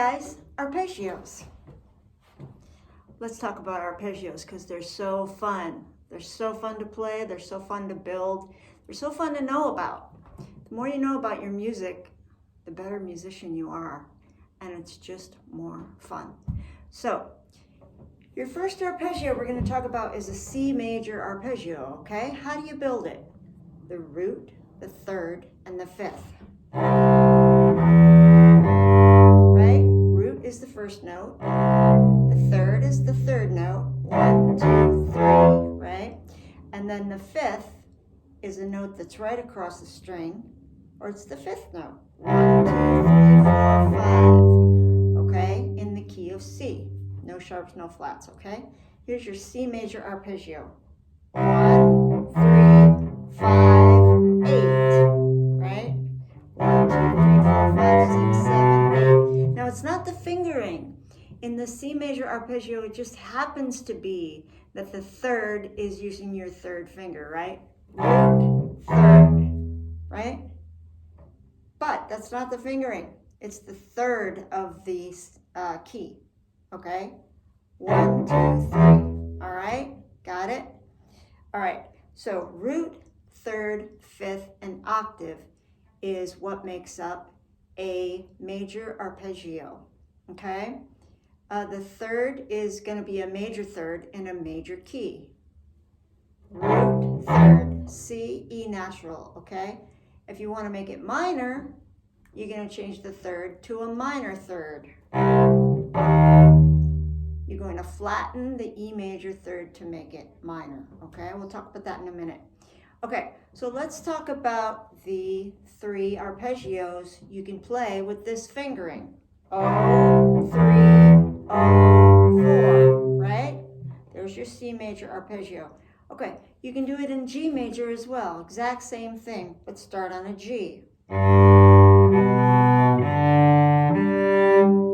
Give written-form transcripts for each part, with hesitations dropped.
guys, arpeggios. Let's talk about arpeggios because they're so fun. They're so fun to play, they're so fun to build, they're so fun to know about. The more you know about your music, the better musician you are, and it's just more fun. So, your first arpeggio we're going to talk about is a C major arpeggio, okay? How do you build it? The root, the third, and the fifth. Right? Root is the first note. The third is the third note. 1, 2, 3, right? And then the fifth is a note that's right across the string, or it's the fifth note. 1, 2, 3, 4, 5. Okay? In the key of C. No sharps, no flats, okay? Here's your C major arpeggio. 1, 3, 5, 8. Right? 1, 2, 3, 4, 5, 6, 7, 8. Now it's not the fingering. In the C major arpeggio, it just happens to be that the third is using your third finger, right? Root, third, right? But that's not the fingering. It's the third of the key, okay? 1, 2, 3, all right? Got it? All right, so root, third, fifth, and octave is what makes up a major arpeggio, okay? The third is going to be a major third in a major key. Root, third, C, E natural, okay? If you want to make it minor, you're going to change the third to a minor third. You're going to flatten the E major third to make it minor, okay? We'll talk about that in a minute. Okay, so let's talk about the 3 arpeggios you can play with this fingering. 0, 3, 0, 4, right? There's your C major arpeggio. Okay, you can do it in G major as well. Exact same thing, but start on a G.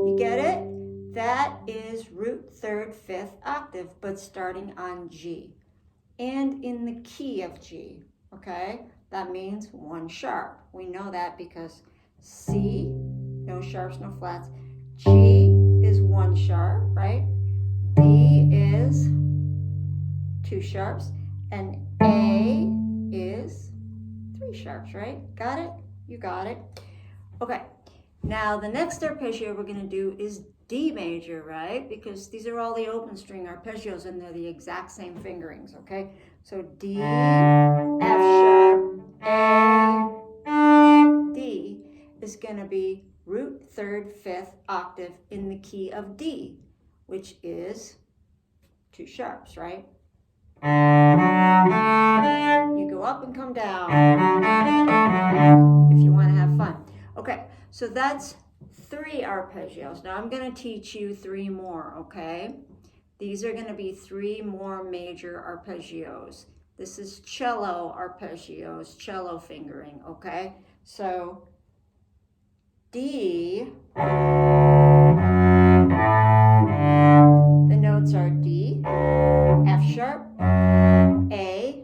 You get it? That is root, third, fifth octave, but starting on G. And in the key of G, okay? That means 1 sharp. We know that because C, no sharps, no flats. G is 1 sharp, right? D is 2 sharps. And A is 3 sharps, right? Got it? You got it. Okay, now the next arpeggio we're going to do is D major, right? Because these are all the open string arpeggios and they're the exact same fingerings, okay? So D, F sharp, A, D is going to be root, third, fifth octave in the key of D, which is 2 sharps, right? You go up and come down if you want to have fun. Okay, so that's 3 arpeggios. Now I'm going to teach you 3 more, okay? These are going to be 3 more major arpeggios. This is cello arpeggios, cello fingering, okay? So D, the notes are D, F sharp, A,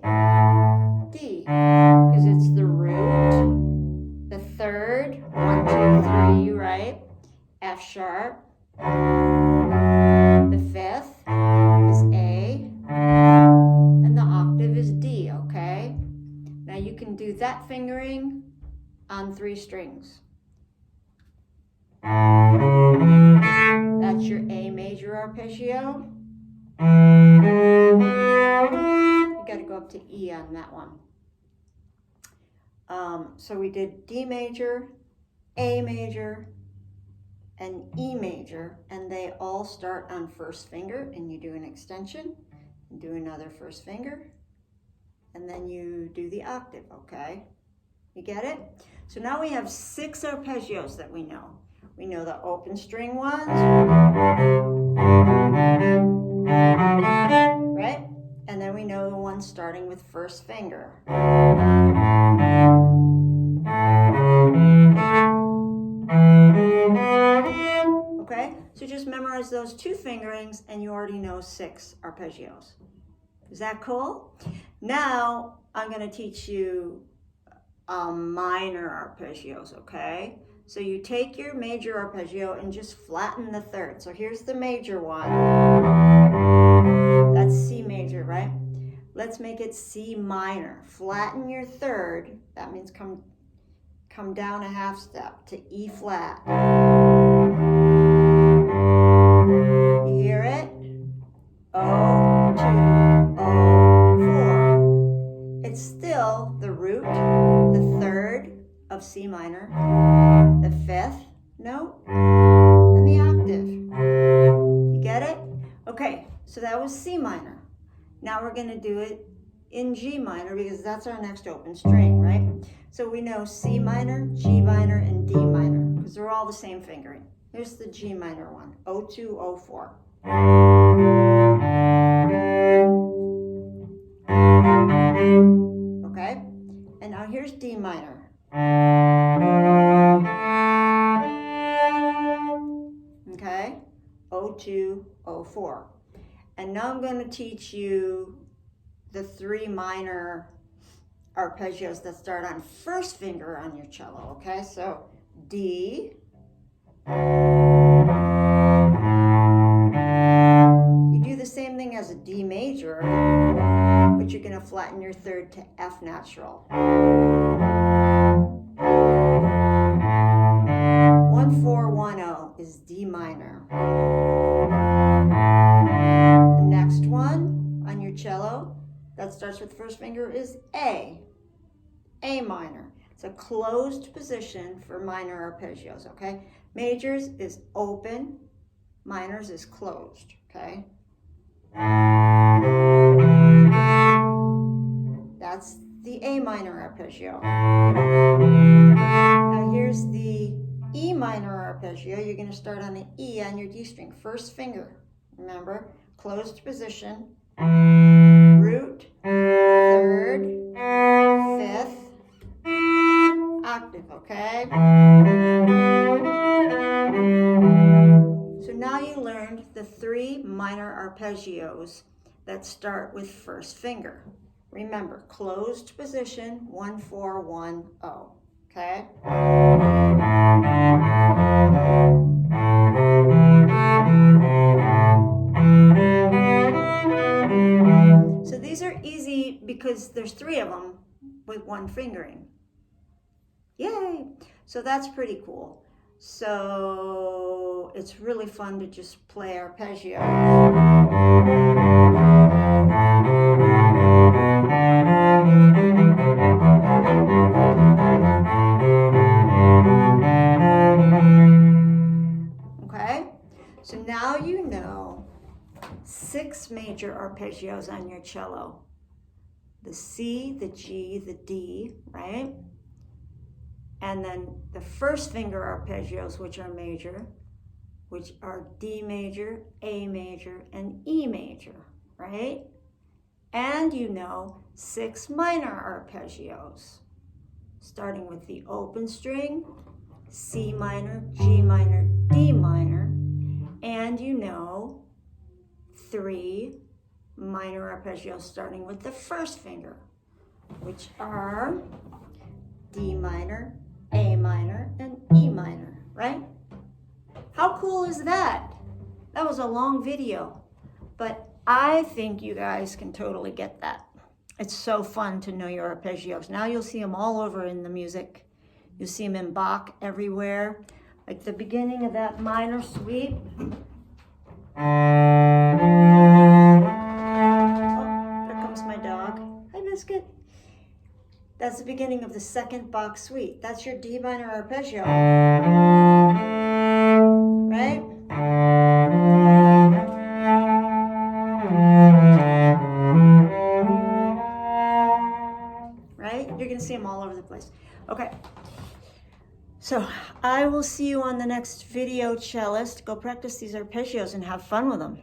D, because it's the root, the third, 1, 2, 3, right? F sharp, the fifth is A, and the octave is D, okay? Now you can do that fingering on 3 strings. That's your A major arpeggio. You got to go up to E on that one. So we did D major, A major, and E major, and they all start on first finger, and you do an extension, and do another first finger, and then you do the octave, okay? You get it? So now we have 6 arpeggios that we know. We know the open string ones, right? And then we know the ones starting with first finger. Okay, so just memorize those 2 fingerings and you already know 6 arpeggios. Is that cool? Now I'm going to teach you minor arpeggios, okay? So you take your major arpeggio and just flatten the third. So here's the major one. That's C major, right? Let's make it C minor. Flatten your third. That means come down a half step to E flat. You hear it? O2, O4. It's still the root, the third of C minor, the fifth note, and the octave. You get it? Okay, so that was C minor. Now we're going to do it in G minor because that's our next open string, right? So we know C minor, G minor, and D minor because they're all the same fingering. Here's the G minor one, O2, O4. Okay, and now here's D minor. Okay, O2, O4. And now I'm going to teach you the 3 minor arpeggios that start on first finger on your cello, okay? So D, you do the same thing as a D major, but you're going to flatten your third to F natural. 1, 4, 1, 0 is D minor. The next one on your cello that starts with first finger is A minor. It's a closed position for minor arpeggios, okay? Majors is open, minors is closed, okay? That's the A minor arpeggio. Now here's the E minor arpeggio. You're going to start on the E on your D string, first finger. Remember, closed position, root, third, fifth, octave, okay? So now you learned the 3 minor arpeggios that start with first finger. Remember, closed position, 1, 4, 1, 0, okay? So these are easy because there's 3 of them with 1 fingering. Yay! So that's pretty cool. So it's really fun to just play arpeggio. Okay? So now you know 6 major arpeggios on your cello. The C, the G, the D, right? And then the first finger arpeggios, which are major, which are D major, A major, and E major, right? And you know 6 minor arpeggios, starting with the open string, C minor, G minor, D minor, and you know 3 minor arpeggios starting with the first finger, which are D minor, A minor, and E minor, right? How cool is that? That was a long video, but I think you guys can totally get that. It's so fun to know your arpeggios. Now you'll see them all over in the music. You'll see them in Bach everywhere, like the beginning of that minor sweep. Oh, there comes my dog. Hi, Biscuit. That's the beginning of the second Bach suite. That's your D minor arpeggio. Right? Right? You're going to see them all over the place. Okay. So I will see you on the next video, cellist. Go practice these arpeggios and have fun with them.